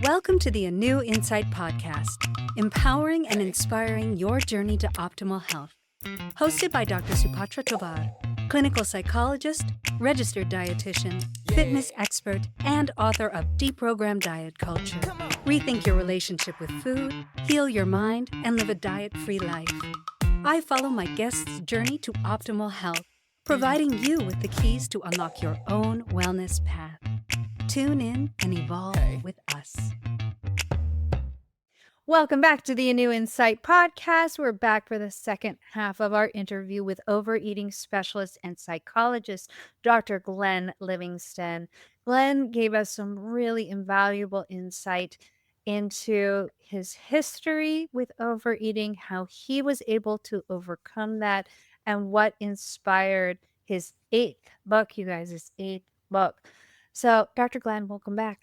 Welcome to the ANEW Insight Podcast, empowering and inspiring your journey to optimal health. Hosted by Dr. Supatra Tovar, clinical psychologist, registered dietitian, fitness expert, and author of Deprogram Diet Culture. Rethink your relationship with food, heal your mind, and live a diet-free life. I follow my guests' journey to optimal health, providing you with the keys to unlock your own wellness path. Tune in and evolve with us. Welcome back to the ANEW Insight Podcast. We're back for the second half of our interview with overeating specialist and psychologist, Dr. Glenn Livingston. Glenn gave us some really invaluable insight into his history with overeating, how he was able to overcome that, and what inspired his eighth book, you guys, his eighth book. So, Dr. Glenn, welcome back.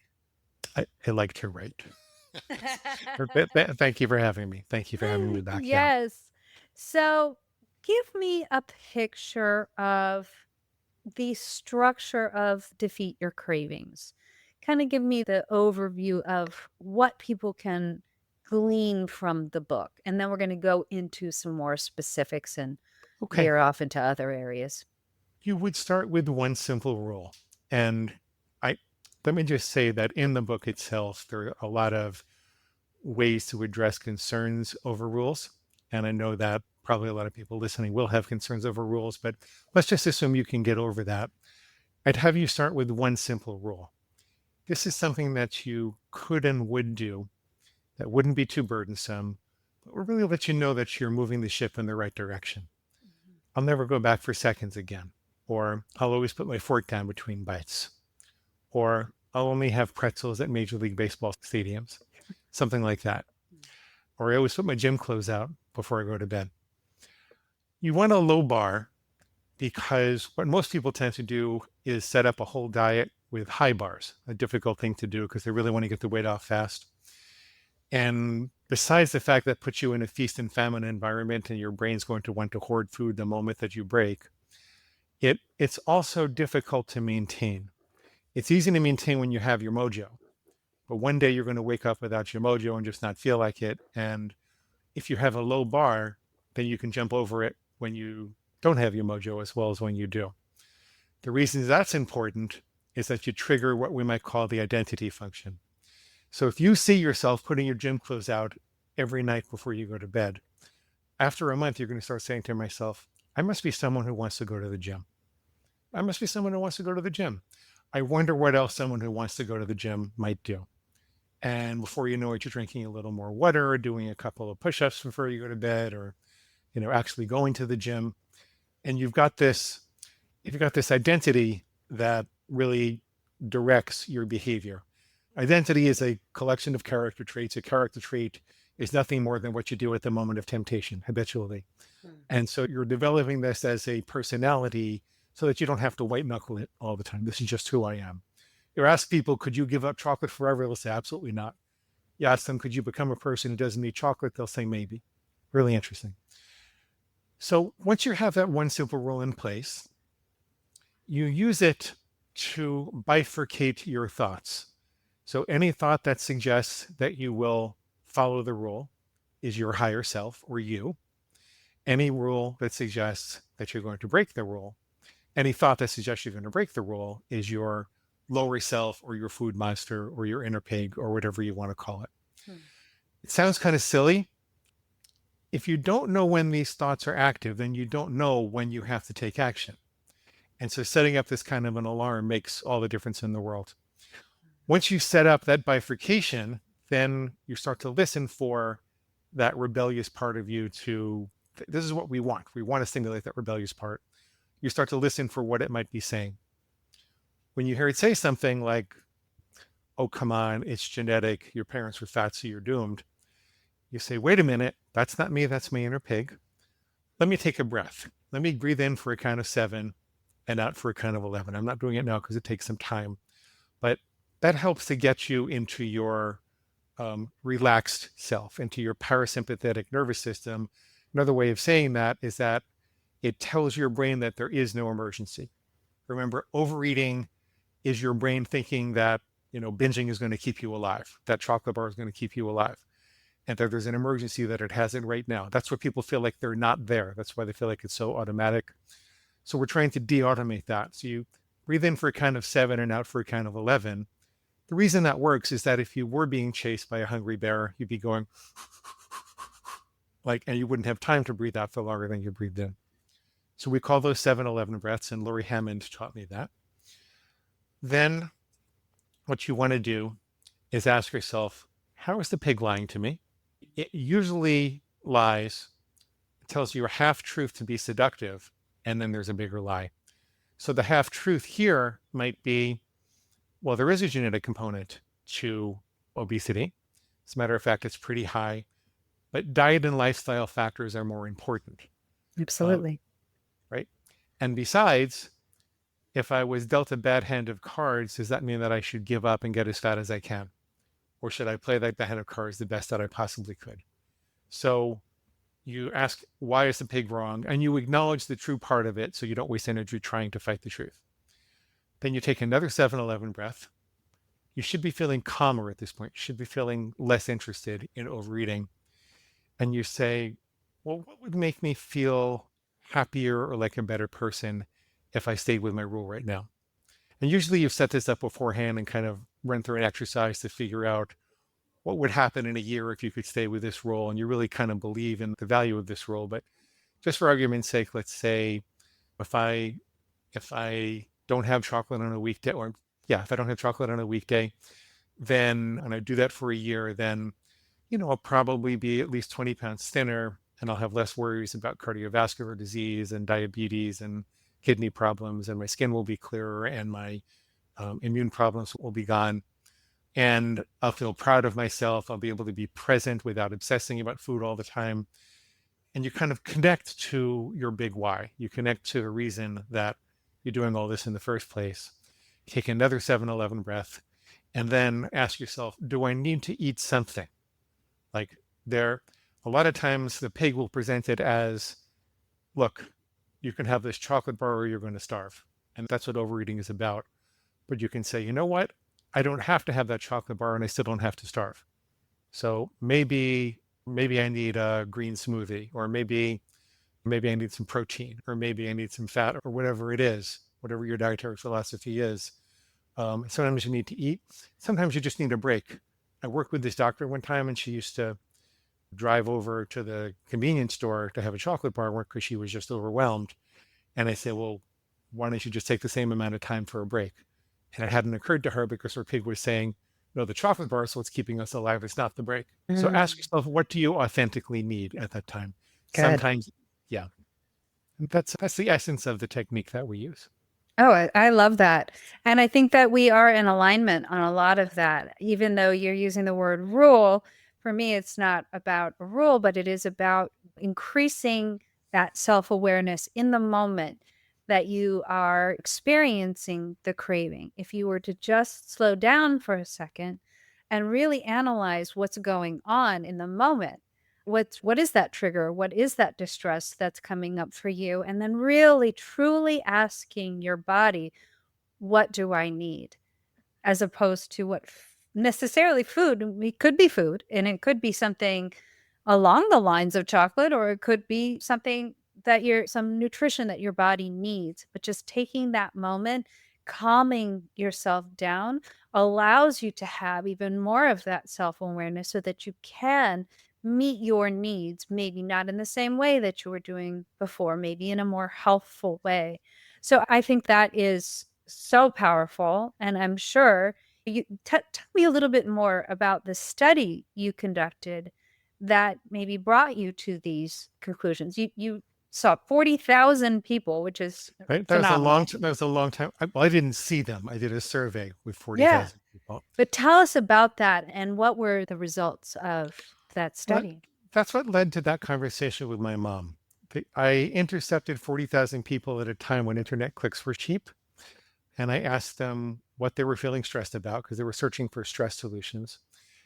I like to write. Thank you for having me. Thank you for having me back. Yes. So, give me a picture of the structure of Defeat Your Cravings. Kind of give me the overview of what people can glean from the book. And then we're going to go into some more specifics and veer off into other areas. You would start with one simple rule. And let me just say that in the book itself, there are a lot of ways to address concerns over rules. And I know that probably a lot of people listening will have concerns over rules, but let's just assume you can get over that. I'd have you start with one simple rule. This is something that you could and would do that wouldn't be too burdensome, but will really let you know that you're moving the ship in the right direction. I'll never go back for seconds again, or I'll always put my fork down between bites, or I'll only have pretzels at Major League Baseball stadiums, something like that. Or I always put my gym clothes out before I go to bed. You want a low bar because what most people tend to do is set up a whole diet with high bars, a difficult thing to do because they really want to get the weight off fast. And besides the fact that puts you in a feast and famine environment and your brain's going to want to hoard food the moment that you break, it's also difficult to maintain. It's easy to maintain when you have your mojo, but one day you're going to wake up without your mojo and just not feel like it. And if you have a low bar, then you can jump over it when you don't have your mojo as well as when you do. The reason that's important is that you trigger what we might call the identity function. So if you see yourself putting your gym clothes out every night before you go to bed, after a month, you're going to start saying to yourself, I must be someone who wants to go to the gym. I must be someone who wants to go to the gym. I wonder what else someone who wants to go to the gym might do. And before you know it, you're drinking a little more water, or doing a couple of push-ups before you go to bed, or, actually going to the gym. And you've got this identity that really directs your behavior. Identity is a collection of character traits. A character trait is nothing more than what you do at the moment of temptation, habitually. And so you're developing this as a personality so that you don't have to white knuckle it all the time. This is just who I am. You ask people, could you give up chocolate forever? They'll say, absolutely not. You ask them, could you become a person who doesn't eat chocolate? They'll say, maybe. Really interesting. So once you have that one simple rule in place, you use it to bifurcate your thoughts. So any thought that suggests that you will follow the rule is your higher self, or you. Any rule that suggests that you're going to break the rule, any thought that suggests you're going to break the rule is your lower self, or your food monster, or your inner pig, or whatever you want to call it. It sounds kind of silly. If you don't know when these thoughts are active, then you don't know when you have to take action. And so setting up this kind of an alarm makes all the difference in the world. Once you set up that bifurcation, then you start to listen for that rebellious part of you this is what we want. We want to stimulate that rebellious part. You start to listen for what it might be saying. When you hear it say something like, oh, come on, it's genetic, your parents were fat, so you're doomed. You say, wait a minute, that's not me, that's my inner pig. Let me take a breath. Let me breathe in for a count of 7 and out for a count of 11. I'm not doing it now because it takes some time, but that helps to get you into your relaxed self, into your parasympathetic nervous system. Another way of saying that is that it tells your brain that there is no emergency. Remember, overeating is your brain thinking that binging is going to keep you alive. That chocolate bar is going to keep you alive. And that there's an emergency that it hasn't right now. That's what people feel like they're not there. That's why they feel like it's so automatic. So we're trying to de-automate that. So you breathe in for a count of 7 and out for a count of 11. The reason that works is that if you were being chased by a hungry bear, you'd be going and you wouldn't have time to breathe out for longer than you breathed in. So we call those 7-11 breaths, and Laurie Hammond taught me that. Then what you want to do is ask yourself, how is the pig lying to me? It usually lies, it tells you a half-truth to be seductive, and then there's a bigger lie. So the half-truth here might be, well, there is a genetic component to obesity. As a matter of fact, it's pretty high, but diet and lifestyle factors are more important. Absolutely. Right? And besides, if I was dealt a bad hand of cards, does that mean that I should give up and get as fat as I can? Or should I play that hand of cards the best that I possibly could? So you ask, why is the pig wrong? And you acknowledge the true part of it so you don't waste energy trying to fight the truth. Then you take another 7-11 breath. You should be feeling calmer at this point. You should be feeling less interested in overeating. And you say, well, what would make me feel happier or like a better person if I stayed with my rule right now? And usually you've set this up beforehand and kind of run through an exercise to figure out what would happen in a year if you could stay with this rule, and you really kind of believe in the value of this rule. But just for argument's sake, let's say if I don't have chocolate on a weekday, if I don't have chocolate on a weekday, then, and I do that for a year, then, I'll probably be at least 20 pounds thinner, and I'll have less worries about cardiovascular disease and diabetes and kidney problems, and my skin will be clearer, and my immune problems will be gone. And I'll feel proud of myself. I'll be able to be present without obsessing about food all the time. And you kind of connect to your big why. You connect to the reason that you're doing all this in the first place. Take another 7-11 breath, and then ask yourself, do I need to eat something? A lot of times the pig will present it as, look, you can have this chocolate bar or you're going to starve. And that's what overeating is about. But you can say, you know what? I don't have to have that chocolate bar and I still don't have to starve. So maybe I need a green smoothie, or maybe I need some protein, or maybe I need some fat, or whatever it is, whatever your dietary philosophy is. Sometimes you need to eat. Sometimes you just need a break. I worked with this doctor one time, and she used to drive over to the convenience store to have a chocolate bar because she was just overwhelmed. And I said, well, why don't you just take the same amount of time for a break? And it hadn't occurred to her because her pig was saying, no, the chocolate bar is what's keeping us alive. It's not the break. Mm-hmm. So ask yourself, what do you authentically need at that time? Good. Sometimes, yeah. That's the essence of the technique that we use. Oh, I love that. And I think that we are in alignment on a lot of that. Even though you're using the word rule, for me, it's not about a rule, but it is about increasing that self-awareness in the moment that you are experiencing the craving. If you were to just slow down for a second and really analyze what's going on in the moment, what is that trigger? What is that distress that's coming up for you? And then really, truly asking your body, what do I need? As opposed to what necessarily food. It could be food, and it could be something along the lines of chocolate, or it could be something that some nutrition that your body needs. But just taking that moment, calming yourself down, allows you to have even more of that self-awareness so that you can meet your needs, maybe not in the same way that you were doing before, maybe in a more healthful way. So I think that is so powerful. And I'm sure you tell me a little bit more about the study you conducted that maybe brought you to these conclusions. You saw 40,000 people, which is right. That was a long time. I didn't see them. I did a survey with 40,000 people. But tell us about that, and what were the results of that study? That's what led to that conversation with my mom. I intercepted 40,000 people at a time when internet clicks were cheap. And I asked them what they were feeling stressed about, because they were searching for stress solutions.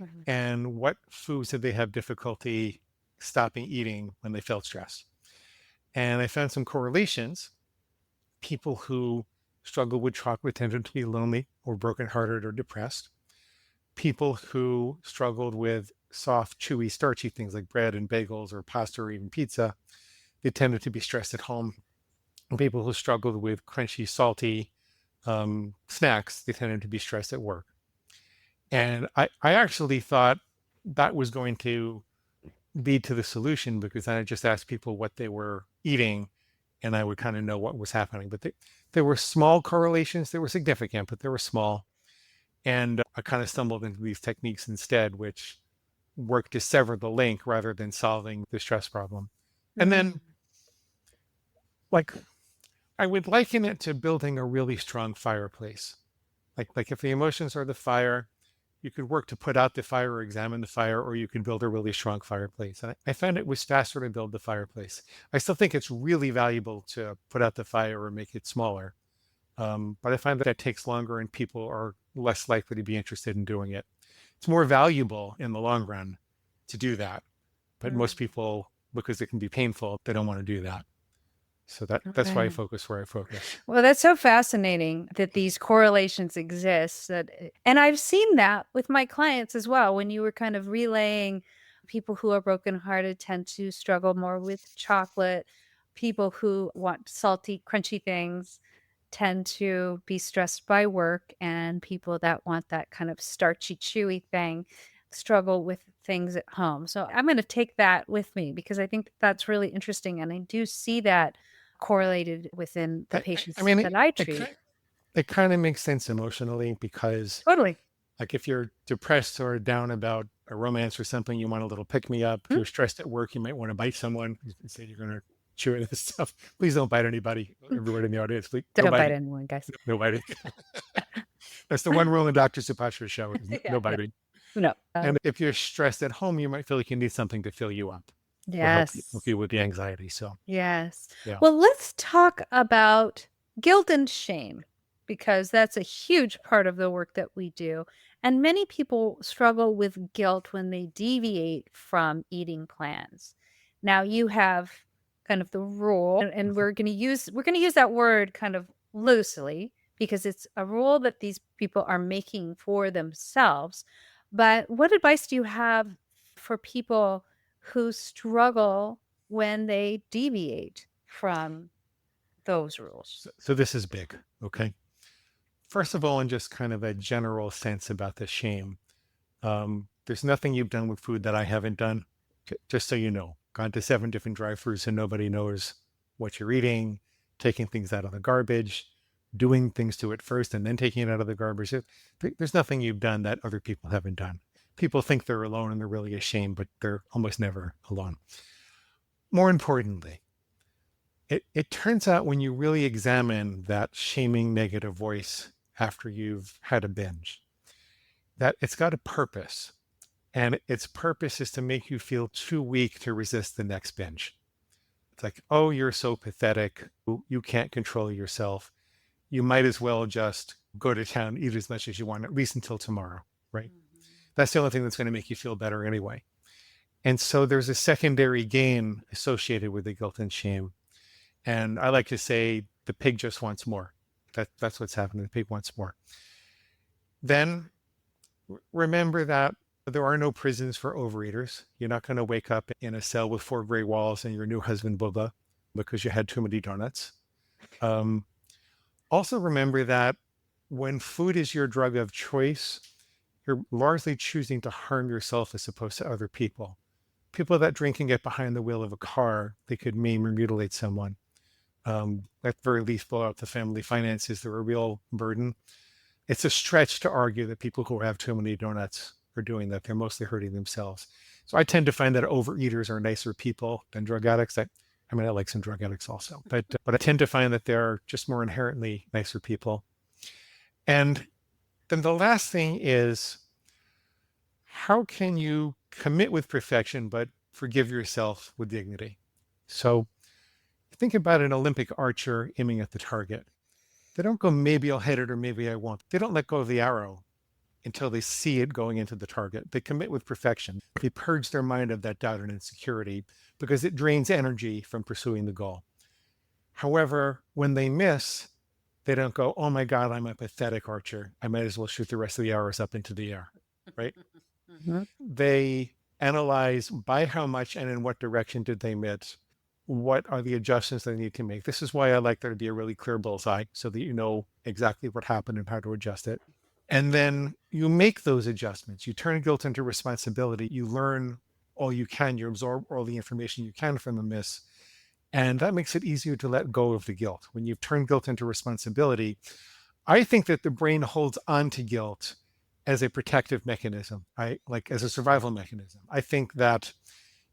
Mm-hmm. And what foods did they have difficulty stopping eating when they felt stressed. And I found some correlations. People who struggle with chocolate tended to be lonely or brokenhearted or depressed. people who struggled with soft, chewy, starchy things like bread and bagels or pasta or even pizza, they tended to be stressed at home. And people who struggled with crunchy, salty snacks, they tended to be stressed at work. And I actually thought that was going to lead to the solution, because then I just asked people what they were eating and I would kind of know what was happening. But there were small correlations. They were significant, but they were small. And I kind of stumbled into these techniques instead, which worked to sever the link rather than solving the stress problem. And then, like, I would liken it to building a really strong fireplace. Like if the emotions are the fire, you could work to put out the fire or examine the fire, or you could build a really strong fireplace. And I found it was faster to build the fireplace. I still think it's really valuable to put out the fire or make it smaller. But I find that takes longer and people are less likely to be interested in doing it. It's more valuable in the long run to do that. But most people, because it can be painful, they don't want to do that. So that's why I focus where I focus. Well, that's so fascinating that these correlations exist. And I've seen that with my clients as well. When you were kind of relaying, people who are brokenhearted tend to struggle more with chocolate. People who want salty, crunchy things tend to be stressed by work. And people that want that kind of starchy, chewy thing struggle with things at home. So I'm going to take that with me, because I think that's really interesting. And I do see that correlated within the patients that I treat. It kind of makes sense emotionally, because Totally. like if you're depressed or down about a romance or something, you want a little pick-me-up. If you're stressed at work, you might want to bite someone. You say you're going to chew into this stuff. Please don't bite anybody. Everyone in the audience, please don't bite anyone, guys. No biting. That's the one rule in Dr. Supatra's show. No biting. No. And if you're stressed at home, you might feel like you need something to fill you up. Yes. Help you with the anxiety. So yes. Yeah. Well, let's talk about guilt and shame, because that's a huge part of the work that we do. And many people struggle with guilt when they deviate from eating plans. Now you have kind of the rule, and we're going to use that word kind of loosely, because it's a rule that these people are making for themselves. But what advice do you have for people who struggle when they deviate from those rules? So this is big, okay? First of all, in just kind of a general sense about the shame, there's nothing you've done with food that I haven't done, just so you know. Gone to 7 different drive-thrus and nobody knows what you're eating, taking things out of the garbage, doing things to it first and then taking it out of the garbage. There's nothing you've done that other people haven't done. People think they're alone and they're really ashamed, but they're almost never alone. More importantly, it turns out when you really examine that shaming negative voice after you've had a binge, that it's got a purpose. And its purpose is to make you feel too weak to resist the next binge. It's like, oh, you're so pathetic. You can't control yourself. You might as well just go to town, eat as much as you want, at least until tomorrow, right? That's the only thing that's going to make you feel better anyway. And so there's a secondary gain associated with the guilt and shame. And I like to say the pig just wants more. That's what's happening. The pig wants more. Then remember that there are no prisons for overeaters. You're not going to wake up in a cell with 4 gray walls and your new husband Buddha because you had too many donuts. Also remember that when food is your drug of choice, you're largely choosing to harm yourself as opposed to other people. People that drink and get behind the wheel of a car, they could maim or mutilate someone. At the very least, blow out the family finances. They're a real burden. It's a stretch to argue that people who have too many donuts are doing that. They're mostly hurting themselves. So I tend to find that overeaters are nicer people than drug addicts. I like some drug addicts also, but I tend to find that they're just more inherently nicer people. And then the last thing is, how can you commit with perfection, but forgive yourself with dignity? So think about an Olympic archer aiming at the target. They don't go, maybe I'll hit it or maybe I won't. They don't let go of the arrow until they see it going into the target. They commit with perfection. They purge their mind of that doubt and insecurity because it drains energy from pursuing the goal. However, when they miss, they don't go, oh my God, I'm a pathetic archer. I might as well shoot the rest of the arrows up into the air. right? Mhm. They analyze by how much and in what direction did they miss. What are the adjustments they need to make? This is why I like there to be a really clear bullseye so that you know exactly what happened and how to adjust it. And then you make those adjustments. You turn guilt into responsibility. You learn all you can. You absorb all the information you can from the miss. And that makes it easier to let go of the guilt. When you've turned guilt into responsibility, I think that the brain holds on to guilt as a protective mechanism, like as a survival mechanism. I think that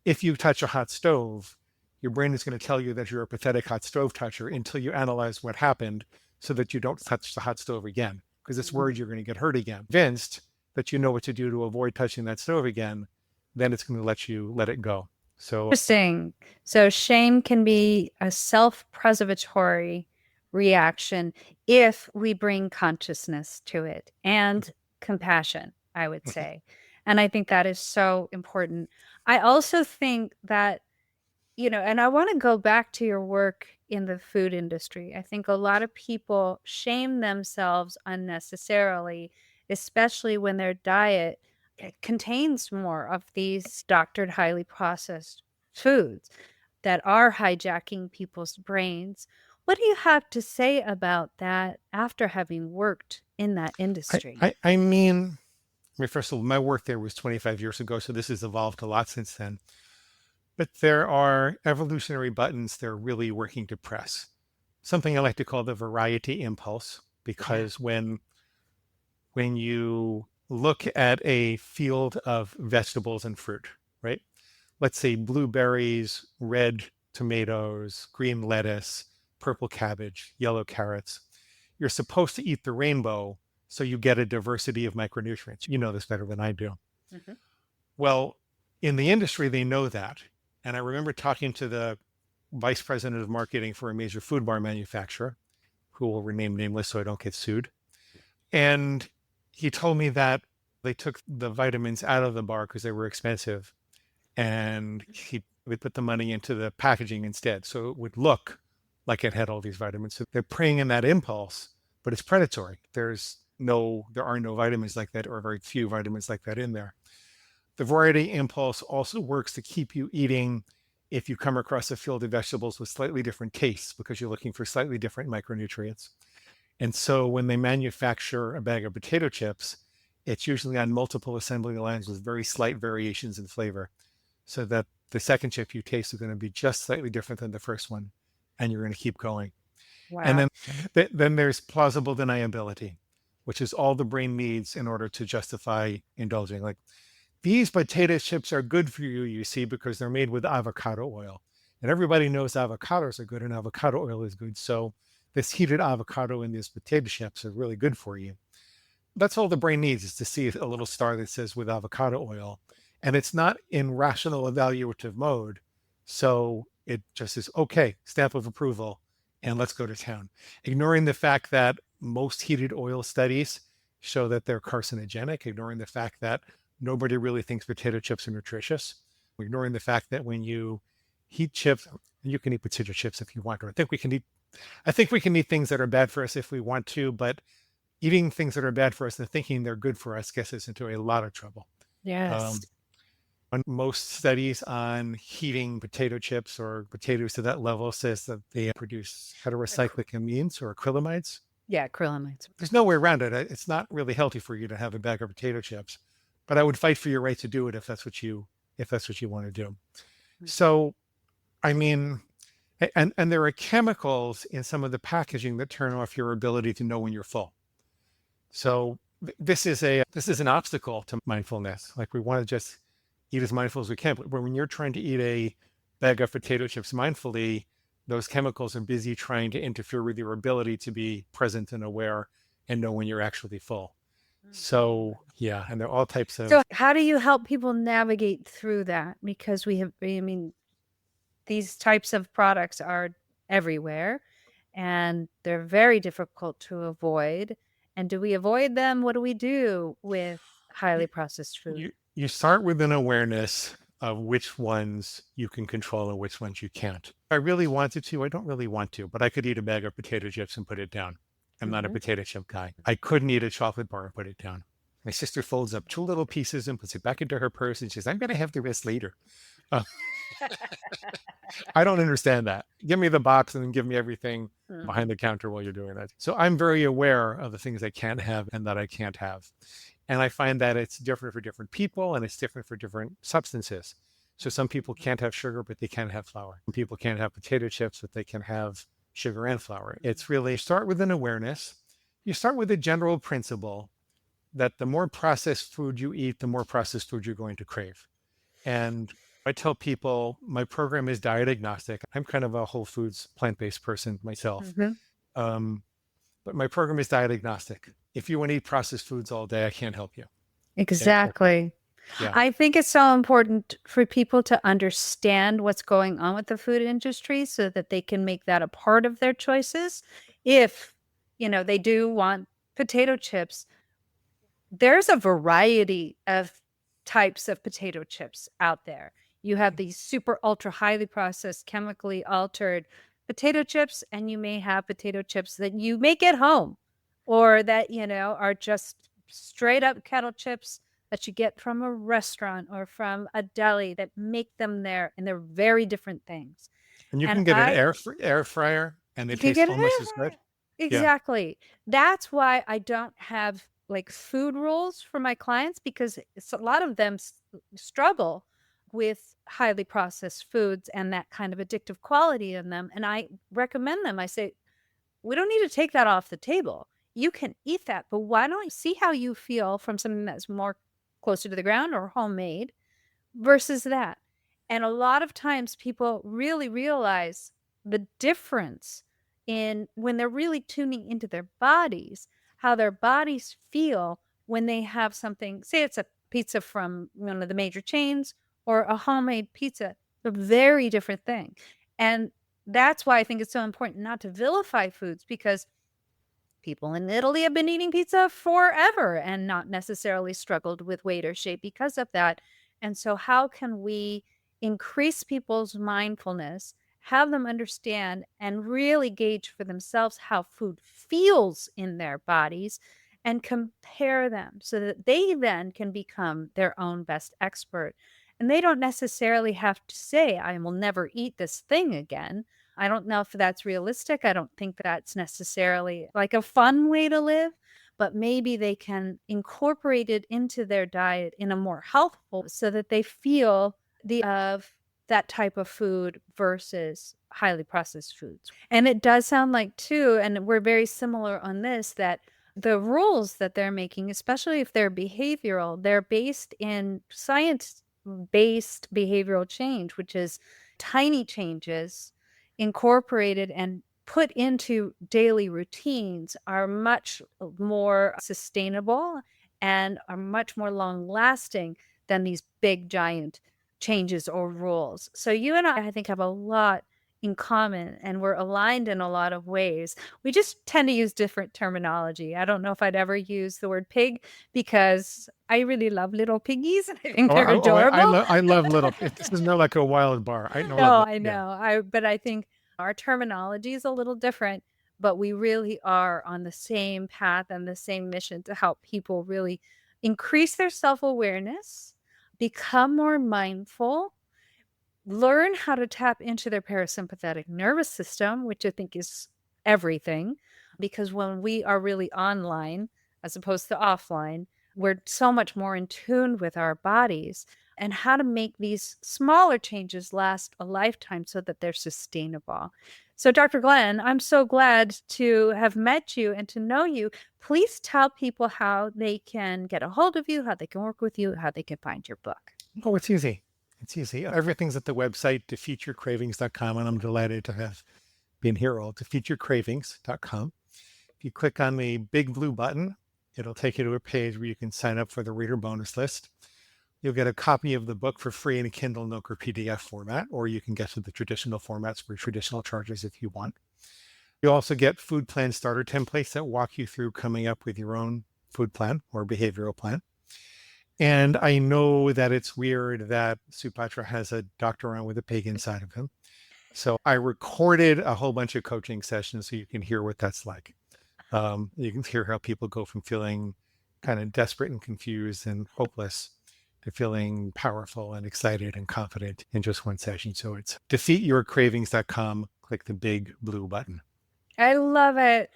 if you touch a hot stove, your brain is going to tell you that you're a pathetic hot stove toucher until you analyze what happened so that you don't touch the hot stove again, because it's worried you're going to get hurt again. Convinced that you know what to do to avoid touching that stove again, then it's going to let you let it go. So Interesting. So shame can be a self-preservatory reaction if we bring consciousness to it and compassion, I would say. And I think that is so important. I also think that, and I want to go back to your work in the food industry. I think a lot of people shame themselves unnecessarily, especially when their diet contains more of these doctored, highly processed foods that are hijacking people's brains. What do you have to say about that after having worked in that industry? I mean, first of all, my work there was 25 years ago, so this has evolved a lot since then. But there are evolutionary buttons they're really working to press. Something I like to call the variety impulse, because when you look at a field of vegetables and fruit, right? Let's say blueberries, red tomatoes, green lettuce, purple cabbage, yellow carrots. You're supposed to eat the rainbow so you get a diversity of micronutrients. You know this better than I do. Mm-hmm. Well, in the industry, they know that. And I remember talking to the vice president of marketing for a major food bar manufacturer, who will remain nameless so I don't get sued. And he told me that they took the vitamins out of the bar because they were expensive. And they put the money into the packaging instead. So it would look like it had all these vitamins. So they're preying on that impulse, but it's predatory. There are no vitamins like that, or very few vitamins like that in there. The variety impulse also works to keep you eating if you come across a field of vegetables with slightly different tastes, because you're looking for slightly different micronutrients. And so when they manufacture a bag of potato chips, it's usually on multiple assembly lines with very slight variations in flavor, so that the second chip you taste is going to be just slightly different than the first one, and you're going to keep going. Wow. And then there's plausible deniability, which is all the brain needs in order to justify indulging. Like, these potato chips are good for you, you see, because they're made with avocado oil. And everybody knows avocados are good and avocado oil is good. So this heated avocado in these potato chips are really good for you. That's all the brain needs, is to see a little star that says with avocado oil. And it's not in rational evaluative mode. So it just is, okay, stamp of approval, and let's go to town. Ignoring the fact that most heated oil studies show that they're carcinogenic, ignoring the fact that nobody really thinks potato chips are nutritious, ignoring the fact that when you heat chips, you can eat potato chips if you want to. I think we can eat things that are bad for us if we want to, but eating things that are bad for us and thinking they're good for us gets us into a lot of trouble. Yes. Most studies on heating potato chips or potatoes to that level says that they produce heterocyclic amines or acrylamides. Yeah, acrylamides. There's no way around it. It's not really healthy for you to have a bag of potato chips, but I would fight for your right to do it if that's what you want to do. So, I mean, and there are chemicals in some of the packaging that turn off your ability to know when you're full. So this is an obstacle to mindfulness. Like, we want to just eat as mindful as we can, but when you're trying to eat a bag of potato chips mindfully, those chemicals are busy trying to interfere with your ability to be present and aware and know when you're actually full. So yeah, and there are all types of. So how do you help people navigate through that? Because these types of products are everywhere and they're very difficult to avoid. And do we avoid them? What do we do with highly processed food? You start with an awareness of which ones you can control and which ones you can't. If I really wanted to, I don't really want to, but I could eat a bag of potato chips and put it down. I'm not a potato chip guy. I couldn't eat a chocolate bar and put it down. My sister folds up 2 little pieces and puts it back into her purse and says, I'm going to have the rest later. Uh, I don't understand that. Give me the box and then give me everything behind the counter while you're doing that. So I'm very aware of the things I can have and that I can't have. And I find that it's different for different people and it's different for different substances. So some people can't have sugar, but they can have flour. Some people can't have potato chips, but they can have sugar and flour. It's really start with an awareness. You start with a general principle that the more processed food you eat, the more processed food you're going to crave. And I tell people my program is diet agnostic. I'm kind of a whole foods, plant-based person myself. But my program is diet agnostic. If you want to eat processed foods all day, I can't help you. Exactly. Yeah. I think it's so important for people to understand what's going on with the food industry so that they can make that a part of their choices. If, they do want potato chips, there's a variety of types of potato chips out there. You have these super ultra highly processed, chemically altered potato chips, and you may have potato chips that you make at home or that, are just straight up kettle chips that you get from a restaurant or from a deli that make them there, and they're very different things. And you can get an air fryer and they taste almost as good. Exactly. Yeah. That's why I don't have like food rules for my clients, because a lot of them struggle with highly processed foods and that kind of addictive quality in them. And I recommend them. I say, we don't need to take that off the table. You can eat that, but why don't you see how you feel from something that's more closer to the ground or homemade versus that? And a lot of times people really realize the difference in when they're really tuning into their bodies, how their bodies feel when they have something, say it's a pizza from one of the major chains or a homemade pizza, a very different thing. And that's why I think it's so important not to vilify foods, because people in Italy have been eating pizza forever and not necessarily struggled with weight or shape because of that. And so how can we increase people's mindfulness, have them understand and really gauge for themselves how food feels in their bodies and compare them so that they then can become their own best expert. And they don't necessarily have to say, I will never eat this thing again. I don't know if that's realistic. I don't think that's necessarily like a fun way to live, but maybe they can incorporate it into their diet in a more healthful so that they feel of that type of food versus highly processed foods. And it does sound like too, and we're very similar on this, that the rules that they're making, especially if they're behavioral, they're based in science-based behavioral change, which is tiny changes incorporated and put into daily routines are much more sustainable and are much more long-lasting than these big giant changes or rules. So you and I think, have a lot in common, and we're aligned in a lot of ways. We just tend to use different terminology. I don't know if I'd ever use the word pig because I really love little piggies and I think they're adorable. I love little. This is not like a wild bar. I know. But I think our terminology is a little different, but we really are on the same path and the same mission to help people really increase their self-awareness, become more mindful, learn how to tap into their parasympathetic nervous system, which I think is everything, because when we are really online as opposed to offline, we're so much more in tune with our bodies, and how to make these smaller changes last a lifetime so that they're sustainable. So Dr. Glenn, I'm so glad to have met you and to know you. Please tell people how they can get a hold of you, how they can work with you, how they can find your book. Oh, it's easy. It's easy. Everything's at the website, defeatyourcravings.com, and I'm delighted to have been here all, defeatyourcravings.com. If you click on the big blue button, it'll take you to a page where you can sign up for the reader bonus list. You'll get a copy of the book for free in a Kindle, Nook, or PDF format, or you can get to the traditional formats for traditional charges if you want. You also get food plan starter templates that walk you through coming up with your own food plan or behavioral plan. And I know that it's weird that Supatra has a doctor on with a pig inside of him. So I recorded a whole bunch of coaching sessions so you can hear what that's like. You can hear how people go from feeling kind of desperate and confused and hopeless to feeling powerful and excited and confident in just one session. So it's defeatyourcravings.com. Click the big blue button. I love it.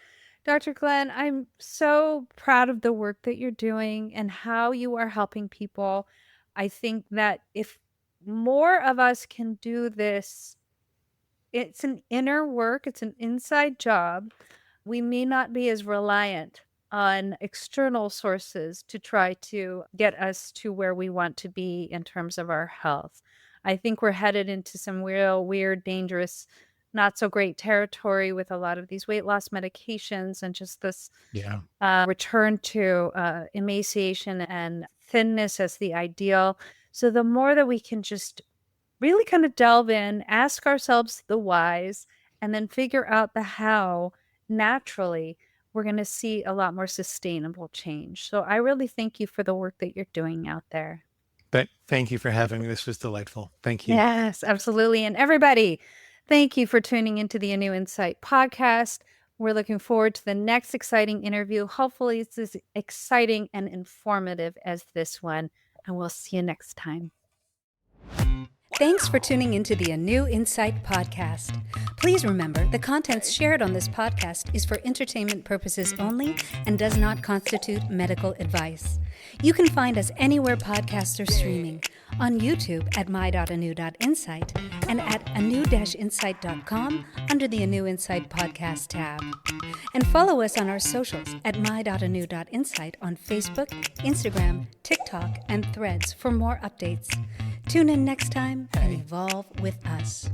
Dr. Glenn, I'm so proud of the work that you're doing and how you are helping people. I think that if more of us can do this, it's an inner work, it's an inside job. We may not be as reliant on external sources to try to get us to where we want to be in terms of our health. I think we're headed into some real weird, dangerous, not so great territory with a lot of these weight loss medications and just this return to emaciation and thinness as the ideal. So the more that we can just really kind of delve in, ask ourselves the whys, and then figure out the how naturally, we're going to see a lot more sustainable change. So I really thank you for the work that you're doing out there. But thank you for having me. This was delightful. Thank you. Yes, absolutely. And everybody, thank you for tuning into the ANEW Insight Podcast. We're looking forward to the next exciting interview. Hopefully it's as exciting and informative as this one. And we'll see you next time. Thanks for tuning into the ANEW Insight Podcast. Please remember, the contents shared on this podcast is for entertainment purposes only and does not constitute medical advice. You can find us anywhere podcasts are streaming, on YouTube at my.anew.insight and at anew-insight.com under the ANEW Insight Podcast tab. And follow us on our socials at my.anew.insight on Facebook, Instagram, TikTok, and Threads for more updates. Tune in next time and evolve with us.